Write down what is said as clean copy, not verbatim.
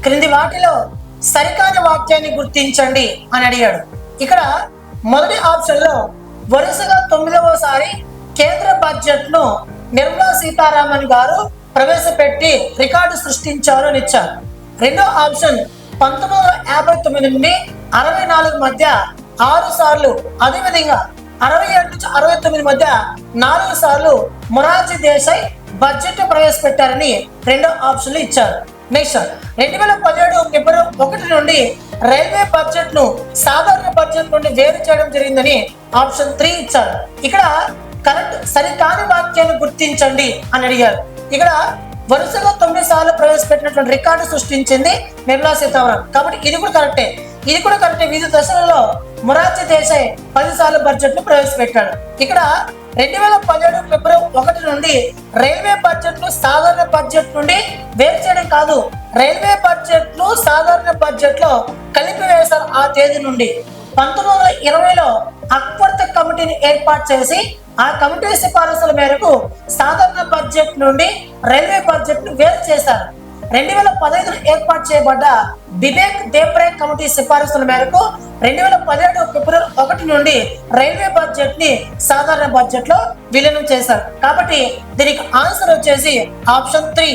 క్రింది వాటిలో సరికాని వాక్యాన్ని గుర్తించండి అని అడిగాడు. ఇక్కడ మొదటి ఆప్షన్ లో వరుసగా 9వసారి కేంద్ర బడ్జెట్ ను నిర్మలా సీతారామన్ గారు ప్రవేశపెట్టి రికార్డు సృష్టించారు అని ఇచ్చారు. రెండో ఆప్షన్ 1959 నుండి 64 మధ్య 6 సార్లు, అదేవిధంగా 67 నుంచి 69 మధ్య 4 సార్లు మొరార్జీ దేశాయ్ బడ్జెట్ ప్రవేశపెట్టారని రెండో ఆప్షన్లు ఇచ్చారు. నెక్స్ట్ 2017 ఫిబ్రవరి 1 నుండి రైల్వే బడ్జెట్ ను సాధారణ బడ్జెట్ నుండి వేరు చేయడం జరిగిందని ఆప్షన్ 3 ఇచ్చారు. ఇక్కడ కరెక్ట్ సరికాని వాక్యాన్ని గుర్తించండి అని అడిగారు. ఇక్కడ వరుసగా 9 సార్లు ప్రవేశపెట్టినటువంటి రికార్డు సృష్టించింది నిర్మలా సీతారామన్, కాబట్టి ఇది కూడా కరెక్టే. వివిధ దశలలో మొరార్జీ దేశాయ్ 10 సార్లు బడ్జెట్ ను ప్రవేశపెట్టాడు. ఇక్కడ 2017 ఫిబ్రవరి 1 నుండి రైల్వే బడ్జెట్ ను సాధారణ బడ్జెట్ నుండి వేరు చేయడం కాదు, రైల్వే బడ్జెట్ ను సాధారణ బడ్జెట్ లో కలిపివేశారు. ఆ తేదీ నుండి 1920లో అక్బర్ కమిటీని ఏర్పాటు చేసి ఆ కమిటీ సిఫారసుల మేరకు సాధారణ బడ్జెట్ నుండి రైల్వే బడ్జెట్ ను వేరు చేశారు. 2015లో ఏర్పాటు చేయబడ్డ బిబేక్ దేబ్రే కమిటీ సిఫారసుల మేరకు 2017 ఫిబ్రవరి 1 నుండి రైల్వే బడ్జెట్ ని సాధారణ బడ్జెట్ లో విలీనం చేశారు. కాబట్టి దీనికి ఆన్సర్ వచ్చేసి ఆప్షన్ 3.